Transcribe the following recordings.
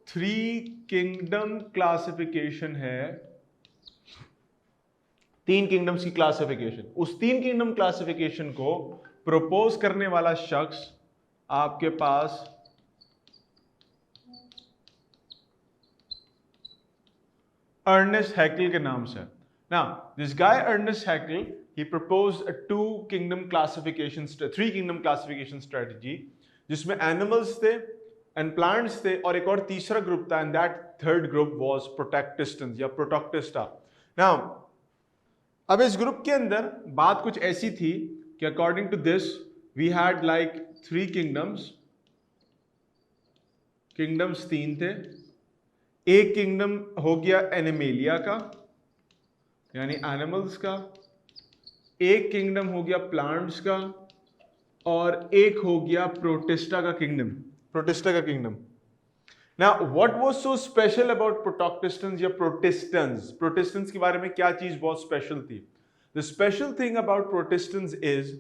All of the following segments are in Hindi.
3 किंगडम क्लासिफिकेशन है, 3 किंगडम्स की क्लासिफिकेशन, उस 3 किंगडम क्लासिफिकेशन को प्रपोज करने वाला शख्स आपके पास अर्नेस्ट हैकेल के नाम से। Now, this guy Ernest Haeckel, he proposed a 3 kingdom classification strategy, जिसमें एनिमल्स थे एंड प्लांट्स थे और एक और तीसरा ग्रुप था, and that third group was protoctistans या प्रोटोक्टिस्टा। नाउ अब इस ग्रुप के अंदर बात कुछ ऐसी थी कि according to this we had like 3 kingdoms, kingdoms 3 थे। एक किंगडम हो गया एनिमेलिया का यानी एनिमल्स का, एक किंगडम हो गया प्लांट्स का, और एक हो गया प्रोटिस्टा का किंगडम, प्रोटिस्टा का kingdom. Now what was so special about protoctistans या प्रोटिस्टन्स? प्रोटिस्टन्स के बारे में क्या चीज बहुत स्पेशल थी? The special thing about protistans is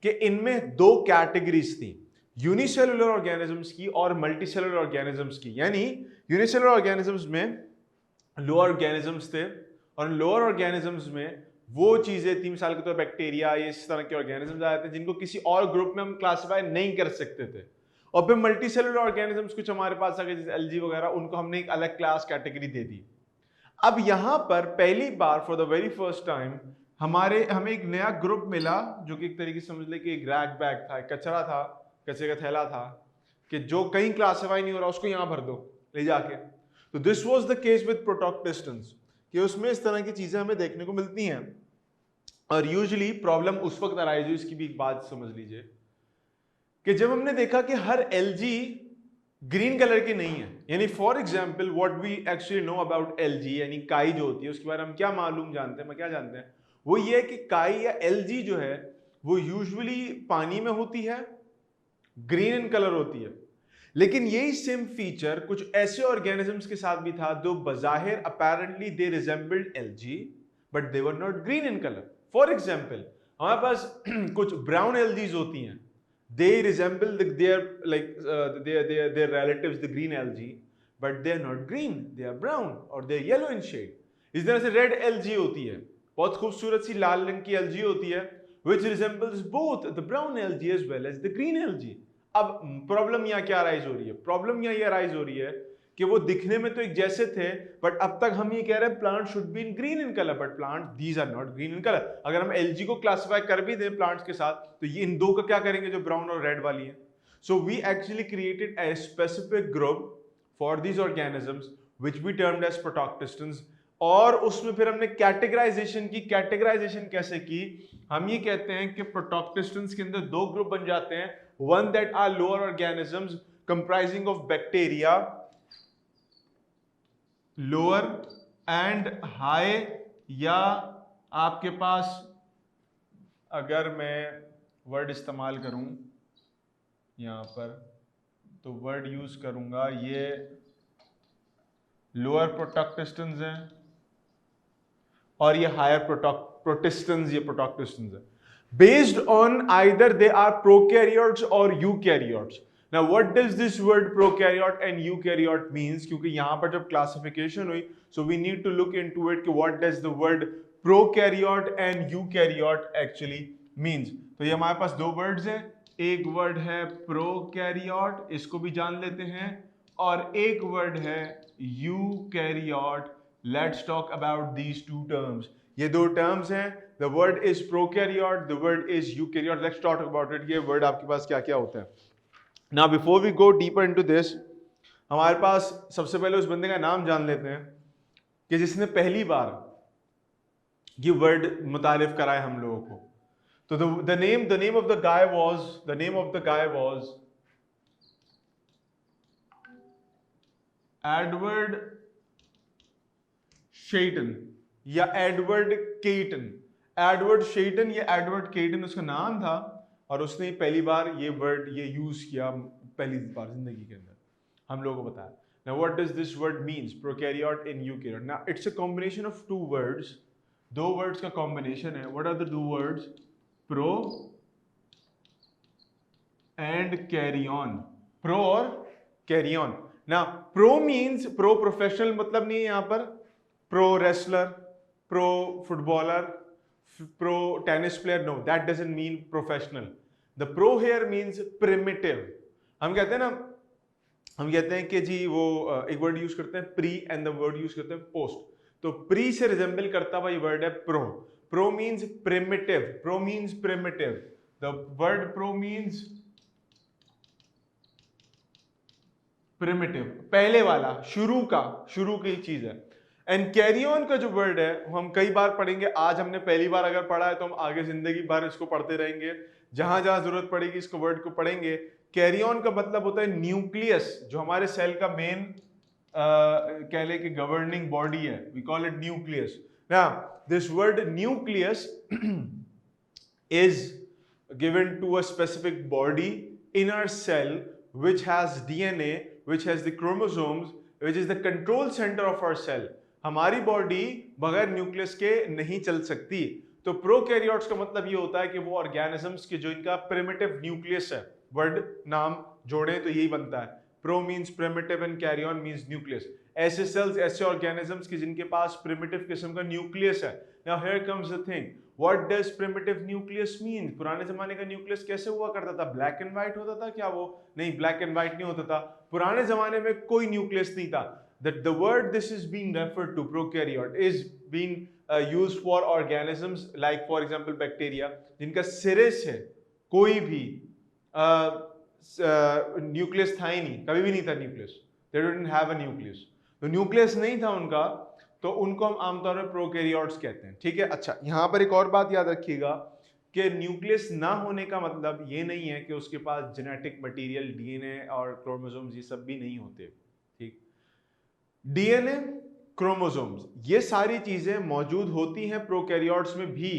कि इनमें 2 कैटेगरीज थी, यूनिसेलुलर ऑर्गेनिजम्स की और मल्टीसेलुलर ऑर्गेनिजम्स की। यानी यूनिसेलुलर ऑर्गेनिजम्स में लोअर ऑर्गेनिजम्स थे और लोअर ऑर्गेनिजम्स में वो चीजें थी, मिसाल के तौर पर बैक्टीरिया, ये इस तरह के ऑर्गेनिजम्स आए थे जिनको किसी और ग्रुप में हम क्लासिफाई नहीं कर सकते थे। और फिर मल्टी सेलुलर ऑर्गेनिजम्स कुछ हमारे पास आ गए जैसे एलजी वगैरह, उनको हमने एक अलग क्लास कैटेगरी दे दी। अब यहां पर पहली बार for the very first time हमें एक नया ग्रुप मिला जो कि एक तरीके से समझ ले कि एक रैग बैग था, एक कचरा था, कचरे का थैला था कि जो कहीं क्लासिफाई नहीं हो रहा उसको यहां भर दो ले जाके। तो this was the case with protoctistans कि उसमें इस तरह की चीजें हमें देखने को मिलती हैं। और यूजुअली प्रॉब्लम उस वक्त अराइज हुई, इसकी भी एक बात समझ लीजिए कि जब हमने देखा कि हर एलजी ग्रीन कलर की नहीं है। यानी for example what we actually know about algae यानी काई जो होती है उसके बारे में हम क्या मालूम जानते हैं, क्या जानते हैं, वो ये है कि काई या एलजी जो है वो यूजुअली पानी में होती है, ग्रीन इन कलर होती है। लेकिन यही सेम फीचर कुछ ऐसे ऑर्गेनिजम्स के साथ भी था जो बजाहिर apparently they resembled algae but they were not green in colour. For example हमारे पास कुछ ब्राउन एलजीज होती हैं, they resemble their relatives the green algae but they are not green, they are brown or they are yellow in shade। इस तरह से रेड एलजी होती है, बहुत खूबसूरत सी लाल रंग की एलजी होती है which resembles both the brown algae as well as the green algae। अब प्रॉब्लम यहाँ क्या अराइज हो रही है? प्रॉब्लम यहाँ ये अराइज हो रही है कि वो दिखने में तो एक जैसे थे बट अब तक हम ये कह रहे हैं plant should be in green in colour but plant these are not green in colour. अगर हम एलजी को क्लासिफाई कर भी दें प्लांट्स के साथ तो ये इन दो का क्या करेंगे जो ब्राउन और रेड वाली है। So we actually created a specific group for these organisms which we termed as protoctistans. और उसमें फिर हमने कैटेगराइजेशन की। कैटेगराइजेशन कैसे की? हम ये कहते हैं कि प्रोटोक्टिस्टन्स के अंदर 2 ग्रुप बन जाते हैं, one that are lower organisms comprising of bacteria, lower and high, या आपके पास अगर मैं वर्ड इस्तेमाल करूं यहां पर तो वर्ड यूज करूंगा, ये लोअर प्रोटोक्टिस्टन्स हैं और ये हायर प्रोटिस्टन्स, ये प्रोटोक्टिस्टन्स हैं based on either they are prokaryotes और eukaryotes. Now what does this word prokaryote and eukaryote means? क्योंकि यहां पर जब क्लासिफिकेशन हुई so we need to look into it कि what does the word prokaryote and eukaryote actually means। तो ये हमारे पास 2 वर्ड्स हैं, एक वर्ड है प्रोकैरियोट, इसको भी जान लेते हैं, और एक वर्ड है eukaryote. Let's talk about these 2 terms. ये 2 टर्म्स हैं, the word is prokaryote, the word is eukaryote। Let's talk about it। ये वर्ड आपके पास क्या क्या होता है। Now before we go deeper into this, हमारे पास सबसे पहले उस बंदे का नाम जान लेते हैं कि जिसने पहली बार ये वर्ड मुतारिफ कराया हम लोगों को। तो the name of the guy was Edward Chatton या एडवर्ड केटन। एडवर्ड शेटन या एडवर्ड केटन उसका नाम था और उसने पहली बार ये वर्ड ये यूज किया पहली बार जिंदगी के अंदर, हम लोगों को बताया। Now what does this word means? Prokaryote and eukaryote. Now it's a combination of 2 words, 2 words का combination है। What are the 2 words? Pro and carrion। Pro और carrion। ना प्रो मीन्स प्रो प्रोफेशनल मतलब नहीं है यहां पर pro wrestler, pro footballer, pro tennis player, no that doesn't mean professional. The pro here means primitive. हम कहते हैं ना, हम कहते हैं कि जी वो एक वर्ड यूज करते हैं pre and the word use करते हैं पोस्ट. तो प्री से रिजेंबल करता हुआ ये वर्ड है pro. Pro means primitive. Pro means primitive. The word pro means primitive, पहले वाला, शुरू की चीज है. एंड कैरी ऑन का जो वर्ड है वो हम कई बार पढ़ेंगे. आज हमने पहली बार अगर पढ़ा है तो हम आगे जिंदगी भर इसको पढ़ते रहेंगे. जहां जहां जरूरत पड़ेगी इसको वर्ड को पढ़ेंगे. कैरी ऑन का मतलब होता है न्यूक्लियस, जो हमारे सेल का मेन कह ले कि गवर्निंग बॉडी है. We call it nucleus. Now this word nucleus is given to a specific body in our cell which has DNA, which has the chromosomes, which is the control center of our cell. हमारी बॉडी बगैर न्यूक्लियस के नहीं चल सकती. तो प्रोकैरियोट्स का मतलब ये होता है कि वो ऑर्गेनिजम्स के जो इनका प्रिमिटिव न्यूक्लियस है, वर्ड नाम जोड़ें तो यही बनता है. Pro means primitive and carrion means nucleus. ऐसे सेल्स, ऐसे ऑर्गेनिजम्स की जिनके पास प्रिमिटिव किस्म का न्यूक्लियस है. Now here comes the thing, what does primitive nucleus mean? पुराने जमाने का न्यूक्लियस कैसे हुआ करता था? ब्लैक एंड व्हाइट होता था क्या वो? नहीं, ब्लैक एंड व्हाइट नहीं होता था. पुराने जमाने में कोई न्यूक्लियस नहीं था. The word this is being referred to, prokaryote, is being used for organisms like for example bacteria, जिनका सिरे से कोई भी न्यूक्लियस था ही नहीं, कभी भी नहीं था nucleus. They didn't have a nucleus. तो न्यूक्लियस नहीं था उनका, तो उनको हम आमतौर पर प्रोकैरियोट्स कहते हैं. ठीक है. अच्छा, यहाँ पर एक और बात याद रखिएगा कि न्यूक्लियस ना होने का मतलब ये नहीं है कि उसके पास जेनेटिक मटेरियल, डीएनए और क्रोमोसोम्स ये सब भी नहीं होते. ठीक, डीएनए, क्रोमोसोम्स, ये सारी चीजें मौजूद होती हैं प्रोकैरियोट्स में भी,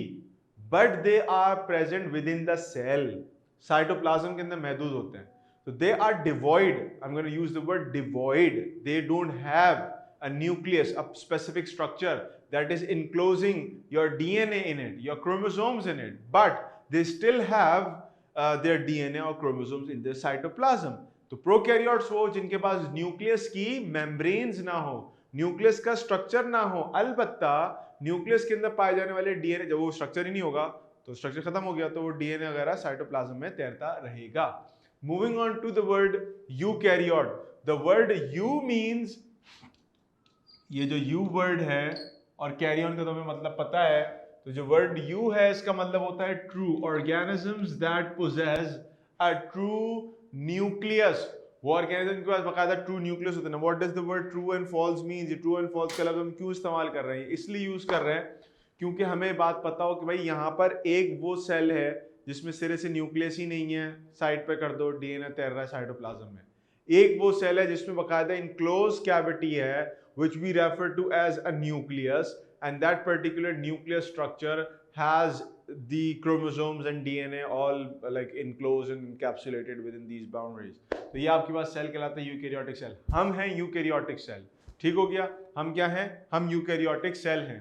but they are present within the cell. Cytoplasm के अंदर महदूद होते हैं. तो they are devoid. I am going to use the word devoid. They don't have a nucleus, a specific structure that is enclosing your DNA in it, your chromosomes in it, but they still have their DNA or chromosomes in their cytoplasm. तो प्रोकैरियोट्स वो जिनके पास न्यूक्लियस की मेम्ब्रेन्स ना हो, न्यूक्लियस का स्ट्रक्चर ना हो. अलबत्ता न्यूक्लियस के अंदर पाए जाने वाले डीएनए, जब वो स्ट्रक्चर ही नहीं होगा तो स्ट्रक्चर खत्म हो गया, तो वो डीएनए वगैरह साइटोप्लाज्म में तैरता रहेगा. Moving on to the word eukaryote. The word eu means, ये जो यू वर्ड है और कैरियन का तो हमें मतलब पता है, तो जो वर्ड यू है इसका मतलब होता है true. Organisms that possess a true nucleus. वो ऑर्गेनिज्म के पास बकायदा ट्रू न्यूक्लियस होता है ना. What does the word true and false means? ये ट्रू एंड फॉल्स का लफ्ज हम क्यों इस्तेमाल कर रहे हैं? इसलिए यूज कर रहे हैं क्योंकि हमें बात पता हो कि भाई यहाँ पर एक वो सेल है जिसमें सिरे से न्यूक्लियस ही नहीं है, साइड पे कर दो, डीएनए तैर रहा है साइटोप्लाज्म में. एक वो सेल है जिसमें बकायदा इनक्लोज कैविटी है, which we refer to as a nucleus, and that particular nucleus structure has the chromosomes and DNA all like enclosed and encapsulated within these boundaries. तो ये आपके पास सेल कहलाता है यूकैरियोटिक सेल. हम हैं यूकैरियोटिक सेल. ठीक हो गया. हम क्या हैं? हम यूकैरियोटिक सेल हैं.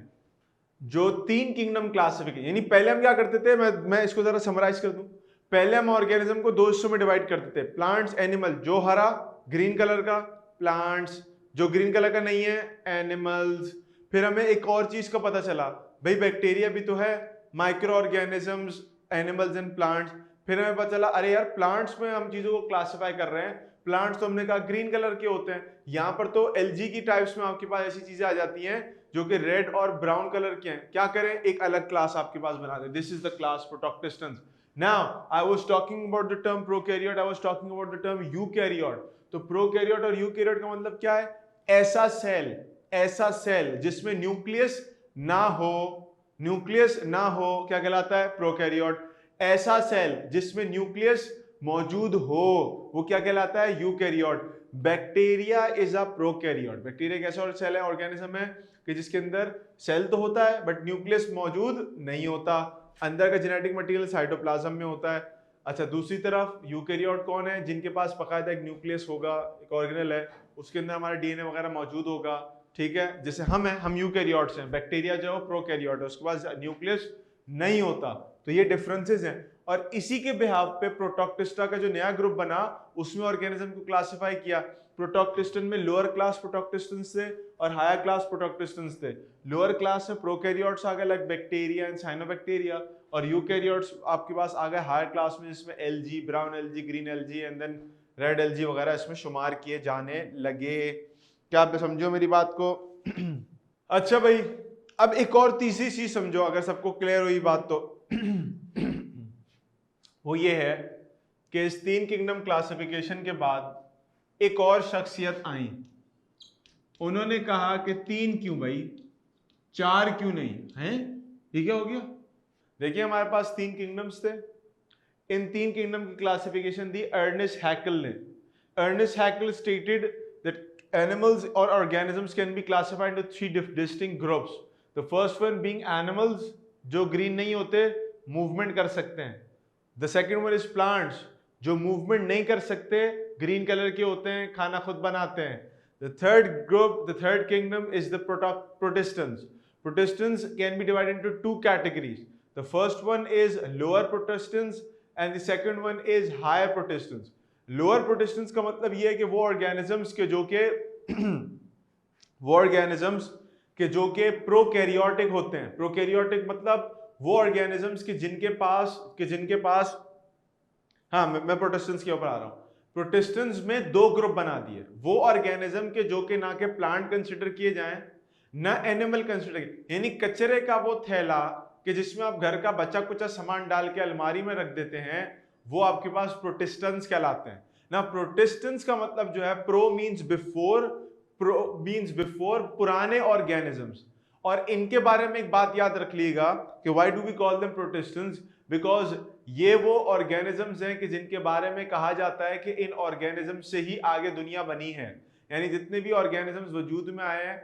जो 3 किंगडम क्लासिफिकेशन, यानी पहले हम क्या करते थे, मैं इसको जरा समराइज कर दूं. पहले हम ऑर्गेनिज्म को 2 हिस्सों में डिवाइड करते थे. Plants, animal. जो हरा ग्रीन कलर का प्लांट्स, जो ग्रीन कलर का नहीं है एनिमल्स. फिर हमें एक और चीज का पता चला, भाई बैक्टीरिया भी तो है, micro organisms, animals and plants. फिर हमें पता चला अरे यार प्लांट्स में हम चीजों को क्लासिफाई कर रहे हैं. प्लांट्स तो हमने कहा ग्रीन कलर के होते हैं. यहाँ पर तो एलजी की टाइप्स में आपके पास ऐसी चीजें आ जाती हैं जो कि रेड और ब्राउन कलर के हैं. क्या करें? एक अलग क्लास आपके पास बना दें. This is the class protoctistans. Now, I was talking about the term prokaryote, I was talking about the term eukaryote. तो प्रोकैरियोट और यूकैरियोट का मतलब क्या है? ऐसा सेल जिसमें न्यूक्लियस ना हो. न्यूक्लियस ना हो क्या कहलाता है? प्रोकैरियोट. ऐसा सेल जिसमें न्यूक्लियस मौजूद हो वो क्या कहलाता है? Eukaryote. Bacteria is a prokaryote. Bacteria एक ऐसा सेल है, ऑर्गेनिज्म है कि जिसके अंदर सेल तो होता है बट न्यूक्लियस मौजूद नहीं होता. अंदर का जेनेटिक मटेरियल साइटोप्लाज्म में होता है. अच्छा, दूसरी तरफ यूकैरियोट कौन है? जिनके पास बाकायदा एक न्यूक्लियस होगा, एक ऑर्गेनेल है, उसके अंदर हमारा डीएनए वगैरह मौजूद होगा. ठीक है, जैसे हम हैं, हम यूकैरियोट्स हैं. बैक्टीरिया जो प्रोकैरियोट है, उसके पास न्यूक्लियस नहीं होता. तो ये डिफरेंसेस हैं. और इसी के बिहाफ पे प्रोटोक्टिस्टा का जो नया ग्रुप बना उसमें ऑर्गेनिज्म को क्लासिफाई किया। प्रोटोक्टिस्टन में लोअर क्लास प्रोटोक्टिस्टन्स थे और हायर क्लास प्रोटोक्टिस्टन्स थे। लोअर क्लास में प्रोकैरियोट्स आ गए लाइक बैक्टीरिया एंड साइनोबैक्टीरिया, और यूकैरियोट्स आपके पास आ गए हायर क्लास में जिसमें algae, brown algae, green algae and then red algae वगैरह इसमें शुमार किए जाने लगे। क्या आप समझो मेरी बात को? अच्छा भाई, अब एक और तीसरी चीज समझो, अगर सबको क्लियर हुई बात तो वो ये है कि इस 3 किंगडम क्लासिफिकेशन के बाद एक और शख्सियत आई। उन्होंने कहा कि 3 क्यों भाई, 4 क्यों नहीं हैं? ये क्या हो गया? देखिए हमारे पास 3 किंगडम्स थे, इन 3 किंगडम की क्लासिफिकेशन दी अर्नेस्ट हैकल ने। Ernest Haeckel stated that animals or organisms can be classified into 3 distinct groups. The first one being animals, जो ग्रीन नहीं होते, मूवमेंट कर सकते हैं। The second one is plants, जो मूवमेंट नहीं कर सकते, ग्रीन कलर के होते हैं, खाना खुद बनाते हैं। The third group, the third kingdom is the protistans. Protistans can be divided into 2 categories. The first one is lower protistans and the second one is higher protistans. Lower प्रोटिस्टेंस का मतलब ये है कि वो ऑर्गेनिजम्स के जो के प्रोकैरियोटिक होते हैं। प्रोकैरियोटिक मतलब वो ऑर्गेनिजम्स के जिनके पास हाँ मैं प्रोटिस्टेंस के ऊपर आ रहा हूं। प्रोटिस्टेंस में 2 ग्रुप बना दिए, वो ऑर्गेनिज्म के जो कि ना के प्लांट कंसिडर किए जाएं ना एनिमल कंसिडर किए, यानी कचरे का वो थैला कि जिसमें आप घर का बचा कुचा सामान डाल के अलमारी में रख देते हैं, वो आपके पास प्रोटिस्टेंस कहलाते हैं ना। प्रोटिस्टेंस का मतलब जो है, प्रो मींस बिफोर पुराने ऑर्गेनिजम्स। और इनके बारे में एक बात याद रख लीजिएगा कि why do we call them protistans, because ये वो ऑर्गेनिजम्स हैं कि जिनके बारे में कहा जाता है कि इन ऑर्गेनिज्म से ही आगे दुनिया बनी है। यानी जितने भी ऑर्गेनिजम्स वजूद में आए हैं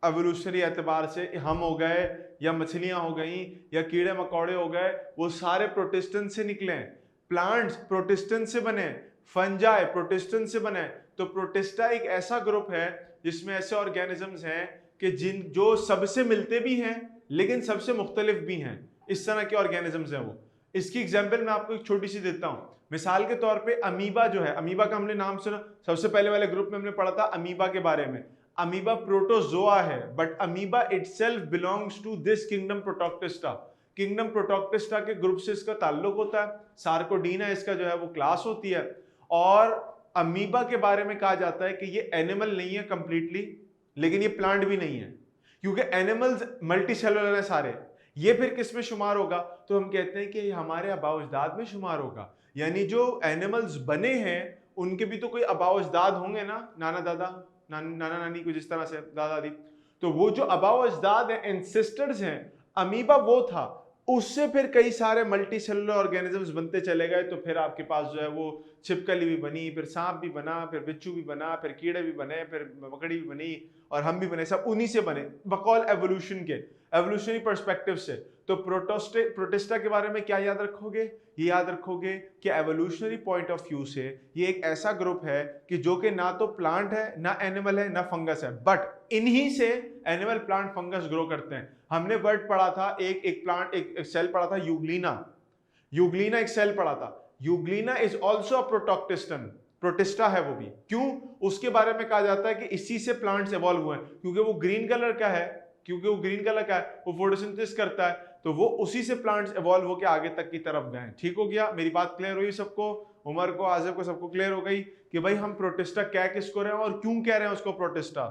एवोल्यूशनरी एतबार से, हम हो गए या मछलियां हो गई या कीड़े मकोड़े हो गए, वो सारे प्रोटिस्टेंस से निकले हैं। प्लांट्स प्रोटिस्टेंस से बने, फंजाई प्रोटिस्टेंस से बने। तो प्रोटिस्टा एक ऐसा ग्रुप है जिसमें ऐसे ऑर्गेनिजम्स हैं कि जो सबसे मिलते भी हैं लेकिन सबसे मुख्तलिफ भी हैं। इस तरह के ऑर्गेनिजम्स हैं वो। इसकी एग्जांपल मैं आपको एक छोटी सी देता हूं। मिसाल के तौर पे अमीबा जो है, अमीबा का हमने नाम सुना, सबसे पहले वाले ग्रुप में हमने पढ़ा था अमीबा के बारे में। अमीबा प्रोटोजोआ है, but amoeba itself belongs to this kingdom protoctista. Kingdom protoctista के ग्रुप से इसका ताल्लुक होता है। सार्कोडीना इसका जो है वो क्लास होती है। और अमीबा के बारे में कहा जाता है कि ये एनिमल नहीं है कंप्लीटली, लेकिन ये प्लांट भी नहीं है, क्योंकि एनिमल्स मल्टीसेलुलर है सारे। ये फिर किस में शुमार होगा? तो हम कहते हैं कि ये हमारे आबाओ-अजदाद में शुमार होगा। यानी जो एनिमल्स बने हैं उनके भी तो कोई आबाओ-अजदाद होंगे ना, नाना दादा, नाना नानी को जिस तरह से दादा दादी। तो वो जो आबाओ-अजदाद है, एंसेस्टर्स हैं, अमीबा वो था। उससे फिर कई सारे मल्टी सेलुलर ऑर्गेनिजम्स बनते चले गए। तो फिर आपके पास जो है वो छिपकली भी बनी, फिर सांप भी बना, फिर बिच्छू भी बना, फिर कीड़े भी बने, फिर मकड़ी भी बनी और हम भी बने। सब उन्हीं से बने बकौल एवोल्यूशन के, एवोल्यूशनरी पर्सपेक्टिव से। तो प्रोटिस्टा के बारे में क्या याद रखोगे? ये याद रखोगे कि एवोल्यूशनरी पॉइंट ऑफ व्यू से ये एक ऐसा ग्रुप है कि जो कि ना तो प्लांट है, ना एनिमल है, ना फंगस है, बट इन्हीं से एनिमल, प्लांट, फंगस ग्रो करते हैं। हमने वर्ड पढ़ा था, एक प्लांट, एक सेल पढ़ा था, यूग्लिना एक सेल पढ़ा था। Euglena is also a protoctistan, protista है वो भी। क्यों? उसके बारे में कहा जाता है कि इसी से प्लांट्स इवॉल्व हुए हैं, क्योंकि वो ग्रीन कलर का है, वो फोटोसिंथेसिस करता है, तो वो उसी से प्लांट्स इवॉल्व होकर आगे तक की तरफ गए। ठीक हो गया? मेरी बात क्लियर हुई सबको? उमर को, आज़िब को, सबको क्लियर हो गई कि भाई हम प्रोटिस्टा कह किसको रहे हैं और क्यों कह रहे हैं उसको प्रोटिस्टा।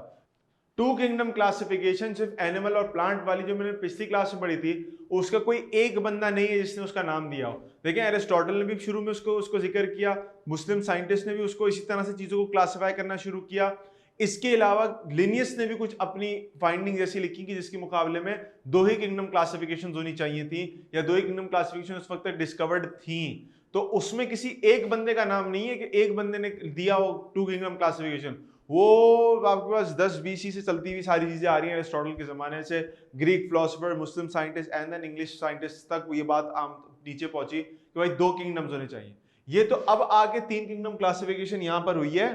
2 किंगडम क्लासिफिकेशन सिर्फ एनिमल और प्लांट वाली जो मैंने पिछली क्लास में पढ़ी थी, उसका कोई एक बंदा नहीं है जिसने उसका नाम दिया हो। देखिए एरिस्टोटल ने भी शुरू में उसको जिक्र किया, मुस्लिम साइंटिस्ट ने भी उसको इसी तरह से चीजों को क्लासिफाई करना शुरू किया। इसके अलावा लिनियस ने भी कुछ अपनी फाइंडिंग जैसी लिखी कि जिसके मुकाबले में 2 ही किंगडम क्लासिफिकेशन होनी चाहिए थी, या 2 ही किंगडम क्लासिफिकेशन उस वक्त तक डिस्कवर्ड थी। तो उसमें किसी एक बंदे का नाम नहीं है कि एक बंदे ने दिया हो 2 किंगडम क्लासिफिकेशन। वो आपके पास 10 BC से चलती हुई सारी चीजें आ रही हैं, एरिस्टोटल के जमाने से, Greek philosopher, Muslim scientist and then English scientist तक ये बात आम नीचे पहुंची कि भाई 2 किंगडम्स होने चाहिए। ये तो अब आके 3 किंगडम क्लासिफिकेशन यहां पर हुई है,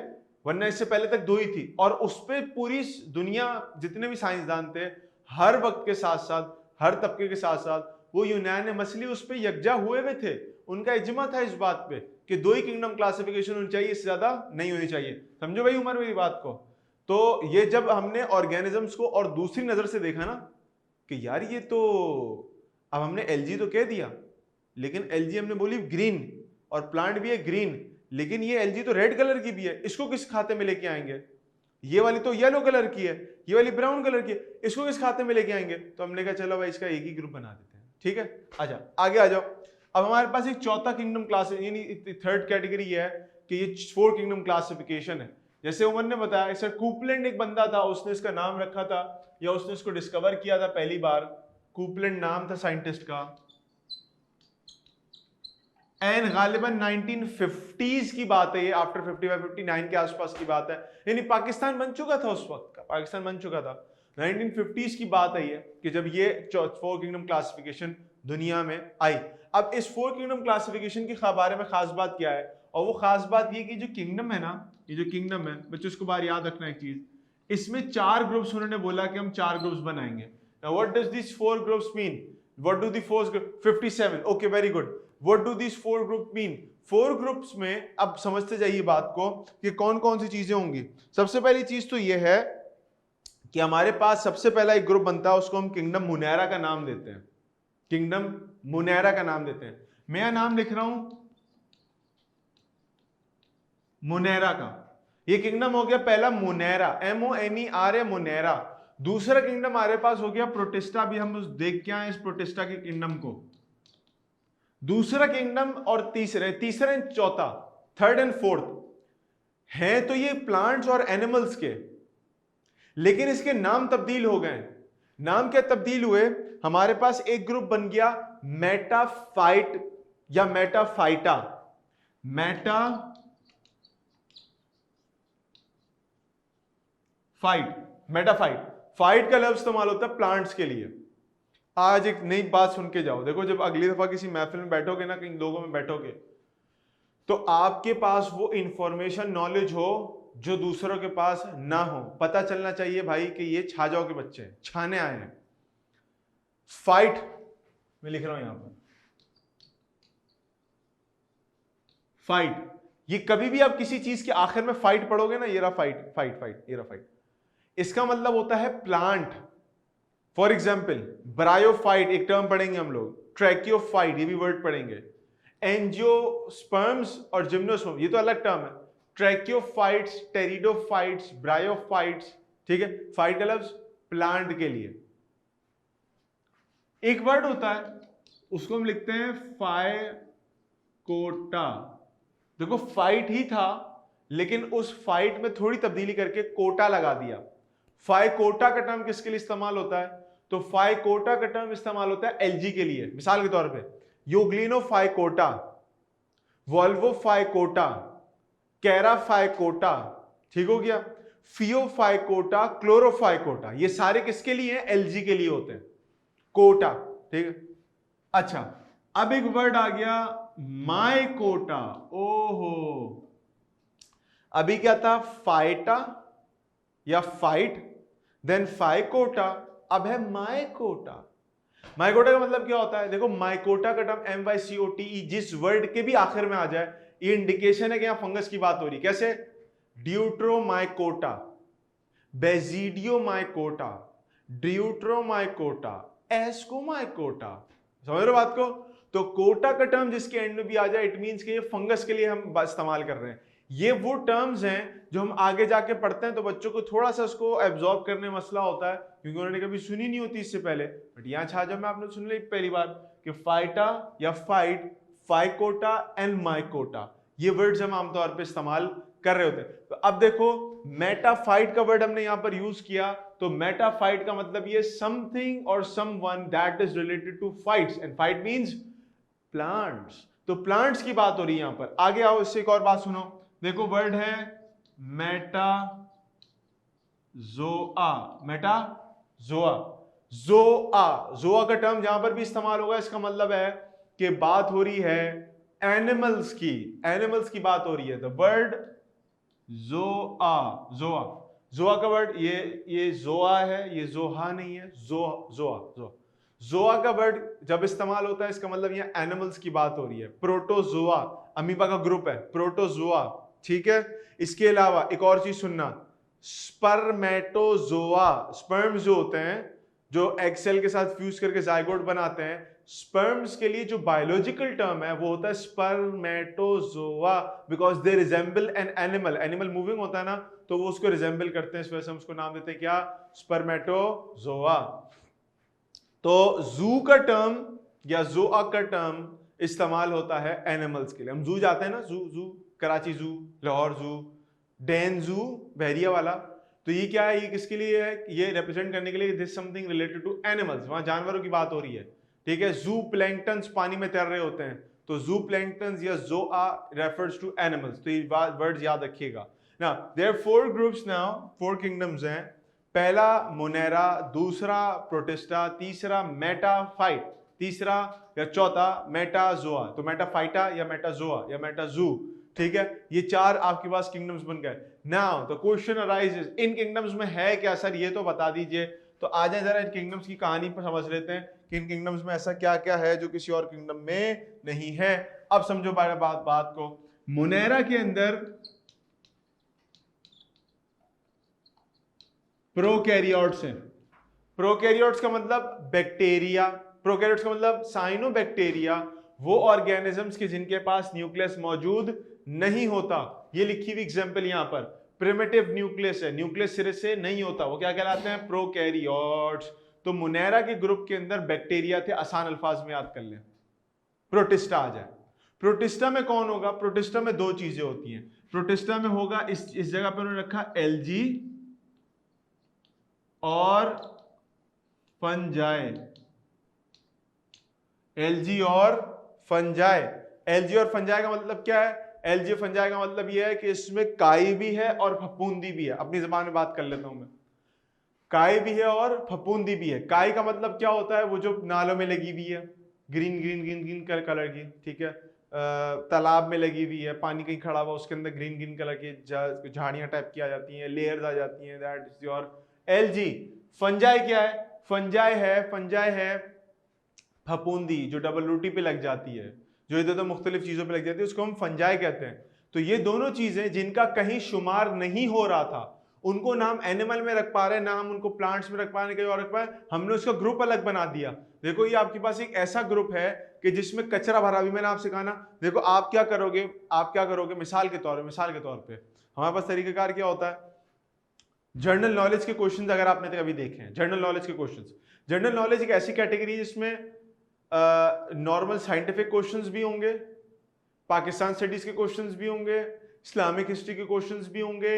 वरना इससे पहले तक 2 ही थी। और उस पर पूरी दुनिया, जितने भी साइंसदान थे, हर वक्त के साथ साथ, हर तबके के साथ साथ, वो यूनानिमसली उस पर यकजा हुए हुए थे। उनका इजमा था इस बात पे कि 2 ही किंगडम क्लासिफिकेशन होनी चाहिए, इससे ज्यादा नहीं होनी चाहिए। समझो भाई उमर मेरी बात को। तो ये जब हमने ऑर्गेनिजम्स को और दूसरी नजर से देखा ना कि यार ये तो, अब हमने एलजी तो कह दिया, लेकिन एलजी हमने बोली ग्रीन, और प्लांट भी है ग्रीन, लेकिन ये एलजी तो रेड कलर की भी है, इसको किस खाते में लेके आएंगे? ये वाली तो येलो कलर की है, ये वाली ब्राउन कलर की है, इसको किस खाते में लेके आएंगे? तो हमने कहा चलो भाई इसका एक ही ग्रुप बना देते हैं। ठीक है, आजा आगे आ जाओ। अब हमारे पास एक चौथा किंगडम क्लास, यानी थर्ड कैटेगरी ये है कि ये 4 किंगडम क्लासिफिकेशन है। जैसे उमर ने बताया, इसका कूपलैंड एक बंदा था, उसने इसका नाम रखा था, या उसने इसको डिस्कवर किया था पहली बार। कूपलैंड नाम था साइंटिस्ट का, एंड गालिबन 1950s की बात है, ये आफ्टर 55-59 के आसपास की बात है, यानी पाकिस्तान बन चुका था उस वक्त का, पाकिस्तान बन चुका था। 1950s की बात है ये कि जब ये 4 किंगडम क्लासिफिकेशन दुनिया में आई। अब इस 4 किंगडम क्लासिफिकेशन के बारे में खास बात क्या है? और वो खास बात ये कि जो किंगडम है ना, ये जो किंगडम है बच्चों, इसको बार याद रखना एक चीज, इसमें 4 ग्रुप्स उन्होंने बोला कि हम 4 ग्रुप्स बनाएंगे। Now what does this 4 groups mean? What do the 57? Okay, very good. What do these 4 group mean? 4 groups में अब समझते जाइए बात को कि कौन कौन सी चीजें होंगी। सबसे पहली चीज तो यह है कि हमारे पास सबसे पहला एक ग्रुप बनता है, उसको हम किंगडम मुनैरा का नाम देते हैं। किंगडम मुनैरा का नाम देते हैं। मैं यह नाम लिख रहा हूं मुनैरा का। ये किंगडम हो गया पहला मुनैरा, MONERA, मुनैरा। दूसरा किंगडम हमारे पास हो गया प्रोटिस्टा। भी हम देख के आए इस प्रोटिस्टा के किंगडम को। दूसरा किंगडम और तीसरा एंड चौथा, थर्ड एंड फोर्थ हैं तो ये प्लांट्स और एनिमल्स के, लेकिन इसके नाम तब्दील हो गए। नाम क्या तब्दील हुए? हमारे पास एक ग्रुप बन गया मेटाफाइट या मेटाफाइटा। मेटाफाइट फाइट का लफ्ज इस्तेमाल होता है प्लांट्स के लिए। आज एक नई बात सुन के जाओ। देखो, जब अगली दफा किसी महफिल में बैठोगे ना, कहीं लोगों में बैठोगे, तो आपके पास वो इंफॉर्मेशन नॉलेज हो जो दूसरों के पास ना हो। पता चलना चाहिए भाई कि ये छाजाओं के बच्चे छाने आए हैं। फाइट मैं लिख रहा हूं यहां पर, फाइट। ये कभी भी आप किसी चीज के आखिर में फाइट पढ़ोगे ना, ये रहा फाइट, फाइट फाइट, ये रहा फाइट, इसका मतलब होता है प्लांट। फॉर एग्जाम्पल ब्रायोफाइट एक टर्म पढ़ेंगे हम लोग, ट्रैकियोफाइट ये भी वर्ड पढ़ेंगे, एंजियोस्पर्म्स और जिम्नोस्पर्म ये तो अलग टर्म है। ट्रैकियोफाइट्स, टेरिडोफाइट्स, ब्रायोफाइट्स, ठीक है। फाइट का लफ्ज प्लांट के लिए। एक वर्ड होता है उसको हम लिखते हैं फाइकोटा। देखो फाइट ही था, लेकिन उस फाइट में थोड़ी तब्दीली करके कोटा लगा दिया। फाइकोटा का टर्म किसके लिए इस्तेमाल होता है? तो फाइकोटा का टर्म इस्तेमाल होता है एलजी के लिए। मिसाल के तौर पे यूग्लिनोफाइकोटा, वोल्वोफाइकोटा, कैराफाइकोटा, ठीक हो गया। फियोफाइकोटा, क्लोरोफाइकोटा, ये सारे किसके लिए हैं? एलजी के लिए होते हैं। कोटा, ठीक है। अच्छा, अब एक वर्ड आ गया माइकोटा। ओहो, अभी क्या था? फाइटा या फाइट, देन फाइकोटा, अब है माइकोटा। माइकोटा का मतलब क्या होता है? देखो, माइकोटा का टर्म MYCOTE जिस वर्ड के भी आखिर में आ जाए, ये इंडिकेशन है कि यहां फंगस की बात हो रही। कैसे? Deuteromycota, बेजिडियोमाइकोटा, Deuteromycota, Ascomycota. समझ रहे हो बात को? तो कोटा का टर्म जिसके एंड में भी आ जाए, इट मींस कि ये फंगस के लिए हम इस्तेमाल कर रहे हैं। ये वो टर्म्स हैं जो हम आगे जाके पढ़ते हैं तो बच्चों को थोड़ा सा उसको एब्जॉर्ब करने में मसला होता है, क्योंकि उन्होंने कभी सुनी नहीं होती इससे पहले। बट यहाँ छाजा में आपने सुन ली पहली बार कि फाइटा या फाइट, फाइकोटा एंड माइकोटा, ये वर्ड्स हम आमतौर पे इस्तेमाल कर रहे होते हैं। तो अब देखो, मेटाफाइट का वर्ड हमने यहां पर यूज किया, तो मेटाफाइट का मतलब ये समथिंग और someone that is related two fights, and fight means plants. तो प्लांट्स की बात हो रही है यहां पर। आगे आओ, इससे एक और बात सुनो। देखो, वर्ड है मेटाजोआ। मेटाजोआ, जोआ का टर्म जहां पर भी इस्तेमाल होगा, इसका मतलब है कि बात हो रही है एनिमल्स की, एनिमल्स की बात हो रही है। द वर्ड जोआ का वर्ड, ये जोआ है, ये जोहा नहीं है, जोआ। जोआ का वर्ड जब इस्तेमाल होता है इसका मतलब यहाँ एनिमल्स की बात हो रही है। प्रोटोजोआ अमीबा का ग्रुप है, प्रोटोजोआ, ठीक है। इसके अलावा एक और चीज सुनना, स्पर्मेटोजोआ, स्पर्म्स जो होते हैं जो एग सेल के साथ फ्यूज करके जाइगोट बनाते हैं, स्पर्म्स के लिए जो बायोलॉजिकल टर्म है वो होता है spermatozoa, because they resemble an animal. Animal moving होता है ना, तो वो उसको रिजेंबल करते हैं, इस वजह से हम उसको नाम देते हैं क्या, स्पर्मेटोजोआ। तो जू का टर्म या जोआ का टर्म इस्तेमाल होता है एनिमल्स के लिए। हम जू जाते हैं ना, जू जू कराची जू, लाहौर जू, डैन जू बहरिया वाला, तो ये क्या है, ये किसके लिए है, ये रिप्रेजेंट करने के लिए this something related to animals, वहां जानवरों की बात हो रही है, ठीक है। जू प्लैंक्टन्स पानी में तैर रहे होते हैं, तो जू प्लैंक्टन्स या जोआ रेफर्स टू एनिमल्स, तो ये वर्ड्स याद रखिएगा ना। There are 4 groups now, 4 kingdoms हैं। पहला मोनेरा, दूसरा प्रोटिस्टा, तीसरा मेटाफाइट, तीसरा या चौथा मेटाजोआ। तो मेटाफाइटा या मेटाजोआ या मेटाजू, ठीक है। ये 4 आपके पास किंगडम्स बन गए। Now the question arises, in kingdoms में है क्या सर, ये तो बता दीजिए। तो आ जाए जरा इन किंगडम्स की कहानी पर समझ लेते हैं कि इन किंगडम्स में ऐसा क्या क्या है जो किसी और किंगडम में नहीं है। अब समझो बात को, मोनेरा के अंदर प्रोकैरियोट्स हैं। प्रोकैरियोट्स का मतलब बैक्टीरिया, प्रोकैरियोट्स का मतलब साइनोबैक्टीरिया, वो ऑर्गेनिजम्स के जिनके पास न्यूक्लियस मौजूद नहीं होता। ये लिखी हुई एग्जांपल यहां पर प्रिमिटिव न्यूक्लियस है, न्यूक्लियस सिरे से नहीं होता, वो क्या कहलाते हैं, प्रोकैरियोट्स। तो मोनेरा के ग्रुप के अंदर बैक्टीरिया थे, आसान अल्फाज में याद कर लें। प्रोटिस्टा आ जाए, प्रोटिस्टा में कौन होगा, प्रोटिस्टा में 2 चीजें होती हैं। प्रोटिस्टा में होगा इस जगह पर उन्होंने रखा एलजी और फंजाई, एलजी और फंजाई। एलजी और फंजाई का मतलब क्या है, एलजी फंजाई का मतलब यह है कि इसमें काई भी है और फफूंदी भी है। अपनी जबान में बात कर लेता हूं मैं, काई भी है और फफूंदी भी है। काई का मतलब क्या होता है, वो जो नालों में लगी हुई है, green green green green colour की, ठीक है। तालाब में लगी हुई है, पानी कहीं खड़ा हुआ उसके अंदर ग्रीन ग्रीन कलर की झाड़ियां टाइप की आ जाती हैं, लेयर्स आ जाती हैं, that is your LG. Fungi क्या है, फंजाई है फफूंदी, जो डबल रोटी पे लग जाती है, जो इधर उधर मुख्तलिफ चीजों पे लग जाती है, उसको हम फंजाई कहते हैं। तो ये दोनों चीजें जिनका कहीं शुमार नहीं हो रहा था, उनको नाम एनिमल में रख पा रहे हैं, ना हम उनको प्लांट्स में रख पा रहे हैं, कहीं और रख पा रहे हैं, हमने उसका ग्रुप अलग बना दिया। देखो ये आपके पास एक ऐसा ग्रुप है कि जिसमें कचरा भरा, भी मैंने आपसे कहा ना, देखो आप क्या करोगे, मिसाल के तौर पे हमारे पास तरीकाकार क्या होता है, जनरल नॉलेज के क्वेश्चंस अगर आपने कभी देखे हैं, जनरल नॉलेज एक ऐसी कैटेगरी है जिसमें नॉर्मल साइंटिफिक क्वेश्चंस भी होंगे, पाकिस्तान स्टडीज के क्वेश्चंस भी होंगे, इस्लामिक हिस्ट्री के क्वेश्चंस भी होंगे,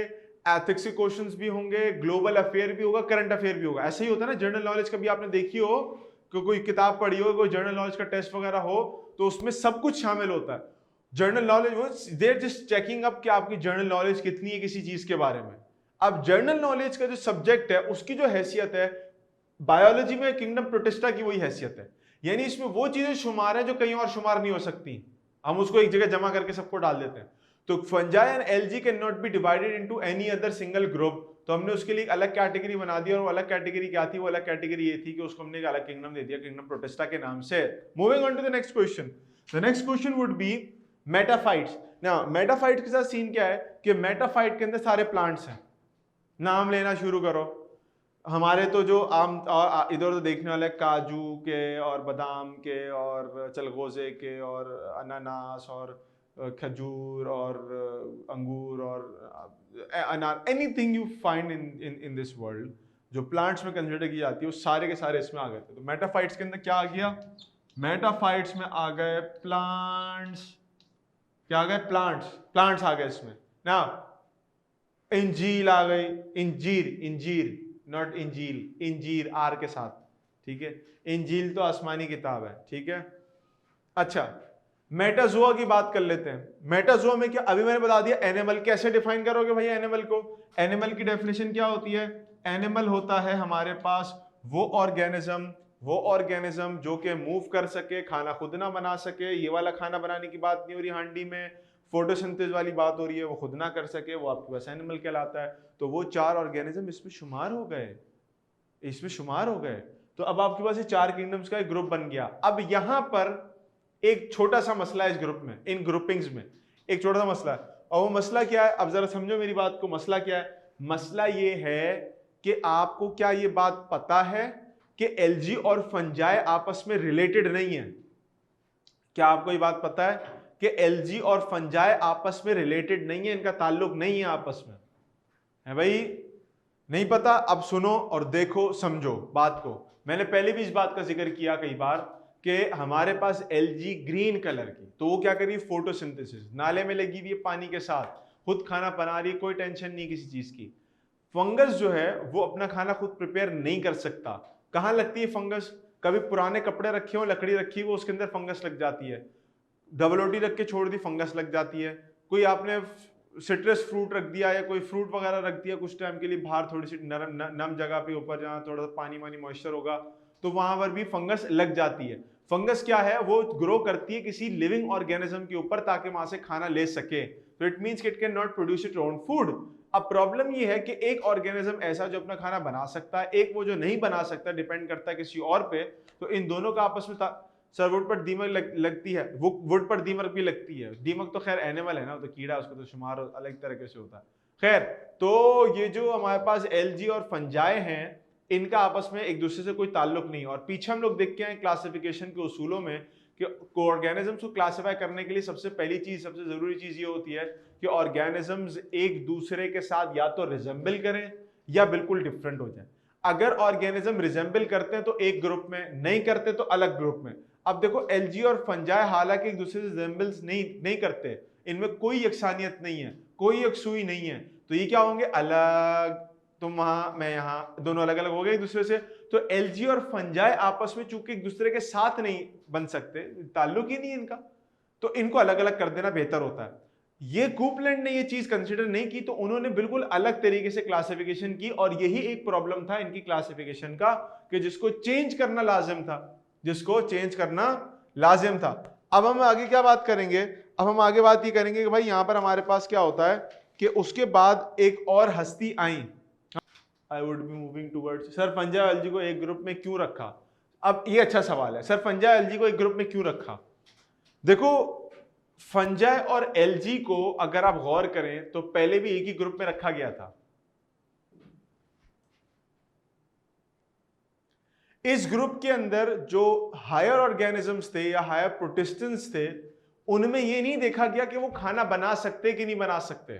एथिक्स के क्वेश्चंस भी होंगे, ग्लोबल अफेयर भी होगा, करंट अफेयर भी होगा। ऐसे ही होता है ना जनरल नॉलेज, कभी आपने देखी हो कि कोई किताब पढ़ी हो, कोई जनरल नॉलेज का टेस्ट वगैरह हो, तो उसमें सब कुछ शामिल होता है। General knowledge there just checking up कि आपकी जनरल नॉलेज कितनी है किसी चीज के बारे में। अब जनरल नॉलेज का जो सब्जेक्ट है उसकी जो हैसियत है, बायोलॉजी में किंगडम प्रोटिस्टा की वही हैसियत है, यानी इसमें वो चीजें शुमार है जो कहीं और शुमार नहीं हो सकती, हम उसको एक जगह जमा करके सबको डाल देते हैं। तो fungi and LG can not be divided into any other single group, तो हमने उसके लिए एक अलग कैटेगरी बना दी, और वो अलग कैटेगरी क्या थी, वो अलग कैटेगरी ये थी कि उसको हमने एक अलग किंगडम दे दिया, किंगडम प्रोटिस्टा के नाम से। Moving on to the next question, the next question would be metaphytes. Now metaphyte के साथ सीन क्या है कि मेटाफाइट के अंदर सारे प्लांट्स हैं, नाम लेना शुरू करो। हमारे तो जो आम इधर उधर देखने वाले काजू के और बादाम के और चलगोजे के और अनानास और खजूर और अंगूर और अनार, anything you find in this world जो प्लांट्स में कंसिडर की जाती है, वो सारे के सारे इसमें आ गए थे। तो मेटाफाइट्स के अंदर क्या आ गया, मेटाफाइट्स में आ गए प्लांट्स, क्या आ गए, प्लांट्स आ गए इसमें ना। इंजील आ गई, इंजीर नॉट इंजील, इंजीर आर के साथ, ठीक है। इंजील तो आसमानी किताब है, ठीक है। अच्छा मेटाजोआ की बात कर लेते हैं। मेटाजोआ में क्या, अभी मैंने बता दिया एनिमल, कैसे डिफाइन करोगे भैया एनिमल को, एनिमल की डेफिनेशन क्या होती है, एनिमल होता है हमारे पास वो ऑर्गेनिज्म जो कि मूव कर सके, खाना खुद ना बना सके, ये वाला खाना बनाने की बात नहीं हो रही हांडी में, फोटोसिंथेसिस वाली बात हो रही है, वो खुद ना कर सके, वो आपके पास एनिमल कहलाता है। तो वो 4 ऑर्गेनिज्म इसमें शुमार हो गए, तो अब आपके पास ये 4 किंगडम्स का एक ग्रुप बन गया। अब यहां पर एक छोटा सा मसला है इस ग्रुप में, इन ग्रुपिंग्स में एक छोटा सा मसला है, और वो मसला क्या है, अब जरा समझो मेरी बात को। मसला क्या है? मसला ये है कि आपको क्या ये बात पता है कि एलजी और फंजाई आपस में रिलेटेड नहीं है? क्या आपको ये बात पता है कि एलजी और फंजाई आपस में रिलेटेड नहीं है, इनका ताल्लुक नहीं है आपस में? है भाई? नहीं पता? अब सुनो और देखो, समझो बात को। मैंने पहले भी इस बात का जिक्र किया कई बार कि हमारे पास एलजी ग्रीन कलर की, तो वो क्या कर रही है? फोटोसिंथेसिस, नाले में लगी हुई है पानी के साथ, खुद खाना बना रही है, कोई टेंशन नहीं किसी चीज की। फंगस जो है वो अपना खाना खुद प्रिपेयर नहीं कर सकता। कहां लगती है फंगस? कभी पुराने कपड़े रखे हो, लकड़ी रखी हो, उसके अंदर फंगस लग जाती है। डबल रोटी रख के छोड़ दी, फंगस लग जाती है। कोई आपने सिट्रस फ्रूट रख दिया या कोई फ्रूट वगैरह रख दिया कुछ टाइम के लिए बाहर, थोड़ी सी नम जगह पे ऊपर, जहां थोड़ा सा पानी वानी मॉइस्चर होगा, तो वहां पर भी फंगस लग जाती है। फंगस क्या है? वो ग्रो करती है किसी लिविंग ऑर्गेनिज्म के ऊपर ताकि वहां से खाना ले सके। तो it means it can not produce it own food. अब प्रॉब्लम ये है कि एक ऑर्गेनिज्म ऐसा जो अपना खाना बना सकता है, एक वो जो नहीं बना सकता, डिपेंड करता है किसी और पे। तो इन दोनों का आपस में सर वुड पर दीमक लगती है, वो वुड पर दीमक भी लगती है। दीमक तो खैर एनिमल है ना, तो कीड़ा, उसको तो शुमार अलग तरीके से होता है। खैर, तो ये जो हमारे पास एलजी और फंजाई हैं, इनका आपस में एक दूसरे से कोई ताल्लुक नहीं। और पीछे हम लोग देख के आए क्लासिफिकेशन के उसूलों में कि ऑर्गेनिजम्स को क्लासिफाई करने के लिए सबसे पहली चीज, सबसे जरूरी चीज ये होती है कि ऑर्गेनिजम्स एक दूसरे के साथ या तो रिजेंबल करें या बिल्कुल डिफरेंट हो जाए। अगर ऑर्गेनिज्म रिजेंबल करते हैं तो एक ग्रुप में, नहीं करते तो अलग ग्रुप में। अब देखो, एलजी और फंजाई हालांकि एक दूसरे से रिजेंबल्स नहीं करते, इनमें कोई यकसानियत नहीं है, कोई यकसुई नहीं है, तो ये क्या होंगे? अलग। तुम वहां, मैं यहां, दोनों अलग अलग हो गए एक दूसरे से। तो एलजी और फंजाई आपस में चूंकि एक दूसरे के साथ नहीं बन सकते, ताल्लुक ही नहीं है इनका, तो इनको अलग अलग कर देना बेहतर होता है। ये कूपलैंड ने ये चीज कंसिडर नहीं की, तो उन्होंने बिल्कुल अलग तरीके से क्लासिफिकेशन की, और यही एक प्रॉब्लम था इनकी क्लासिफिकेशन का कि जिसको चेंज करना लाजिम था, जिसको चेंज करना लाजिम था। अब हम आगे क्या बात करेंगे? अब हम आगे बात ये करेंगे कि भाई यहां पर हमारे पास क्या होता है कि उसके बाद एक और हस्ती आई। I would be moving towards, sir fungi algae को एक ग्रुप में क्यों रखा? अब ये अच्छा सवाल है, सर फंजाई एलजी को एक ग्रुप में क्यों रखा? देखो, फंजाई और एलजी को अगर आप गौर करें तो पहले भी एक ही ग्रुप में रखा गया था। इस ग्रुप के अंदर जो हायर ऑर्गेनिजम्स थे या हायर प्रोटिस्टेंट्स थे, उनमें यह नहीं देखा गया कि वो खाना बना सकते कि नहीं बना सकते।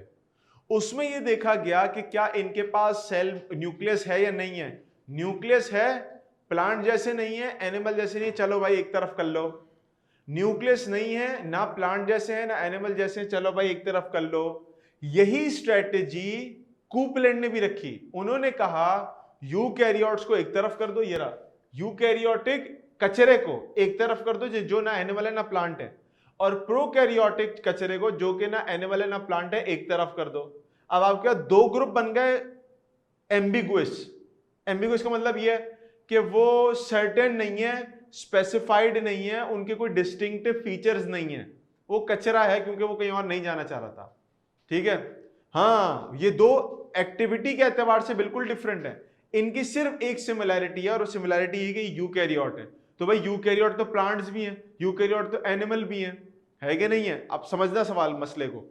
उसमें यह देखा गया कि क्या इनके पास सेल न्यूक्लियस है या नहीं है। न्यूक्लियस है, प्लांट जैसे नहीं है, एनिमल जैसे नहीं, चलो भाई एक तरफ कर लो। न्यूक्लियस नहीं है, ना प्लांट जैसे है ना एनिमल जैसे है, चलो भाई एक तरफ कर लो। यही स्ट्रेटेजी कूपलैंड ने भी रखी। उन्होंने कहा यूकैरियोट्स को एक तरफ कर दो, ये रहा यूकैरियोटिक कचरे को एक तरफ कर दो जो ना एनिमल है ना प्लांट है, और प्रोकैरियोटिक कचरे को जो कि ना एनिमल है ना प्लांट है एक तरफ कर दो। अब आपके दो ग्रुप बन गए एम्बिगुअस। एम्बिगुअस का मतलब ये है कि वो सर्टेन नहीं है, स्पेसिफाइड नहीं है, उनके कोई डिस्टिंक्टिव फीचर्स नहीं है, वो कचरा है क्योंकि वो कहीं और नहीं जाना चाह रहा था। ठीक है? हाँ, ये दो एक्टिविटी के एतबार से बिल्कुल डिफरेंट है। इनकी सिर्फ एक सिमिलैरिटी है, और वो सिमिलैरिटी ये कि यूकैरियोट है। तो भाई यूकैरियोट तो प्लांट्स भी हैं, यूकैरियोट तो एनिमल भी हैं, है कि नहीं है? अब समझना सवाल मसले को।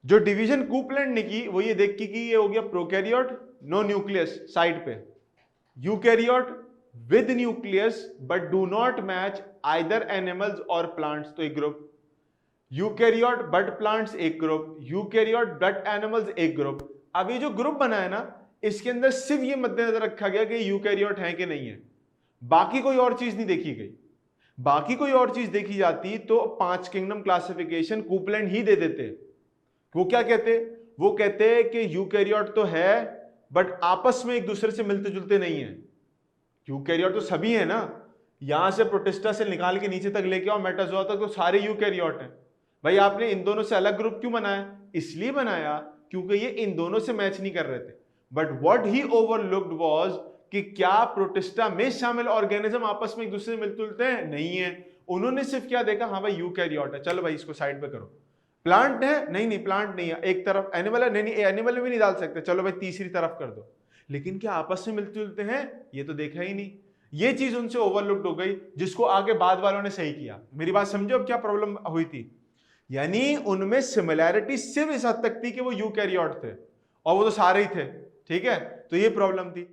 जो डिवीजन कूपलैंड ने की वो ये देख के कि ये हो गया प्रोकैरियोट, नो न्यूक्लियस साइड पे, eukaryote with nucleus but do not match either animals और प्लांट्स, तो एक ग्रुप। यूकैरियोट बट प्लांट्स एक ग्रुप, यूकैरियोट बट एनिमल्स एक ग्रुप। अब ये जो ग्रुप बना है ना, इसके अंदर सिर्फ ये मद्देनजर रखा गया कि यूकैरियोट है कि नहीं है, बाकी कोई और चीज नहीं देखी गई। बाकी कोई और चीज देखी जाती तो 5 किंगडम क्लासिफिकेशन कूपलैंड ही दे देते। वो क्या कहते? वो कहते कि यूकैरियोट तो है बट आपस में एक दूसरे से मिलते जुलते नहीं है। यूकैरियोट तो सभी है ना, यहां से प्रोटिस्टा से निकाल के नीचे तक लेके आओ मेटाजोआ तक, तो सारे यूकैरियोट हैं। भाई आपने इन दोनों से अलग ग्रुप क्यों बनाया? इसलिए बनाया क्योंकि ये इन दोनों से मैच नहीं कर रहे थे। But what he overlooked was कि क्या प्रोटिस्टा में शामिल ऑर्गेनिज्म आपस में एक दूसरे से मिलते जुलते हैं? नहीं है। उन्होंने सिर्फ क्या देखा, हाँ भाई यूकैरियोट है, चलो भाई इसको साइड पे करो। प्लांट है? नहीं नहीं प्लांट नहीं है, एक तरफ एनिमल है? नहीं नहीं एनिमल भी नहीं डाल सकते, चलो भाई तीसरी तरफ कर दो। लेकिन क्या आपस में मिलते जुलते हैं, ये तो देखा ही नहीं। ये चीज उनसे ओवरलुक्ड हो गई, जिसको आगे बाद वालों ने सही किया। मेरी बात समझो अब क्या प्रॉब्लम हुई थी। यानी उनमें सिमिलैरिटी सिर्फ इस हद तक थी कि वो यूकैरियोट थे और वो तो सारे ही थे, ठीक है। तो ये प्रॉब्लम थी।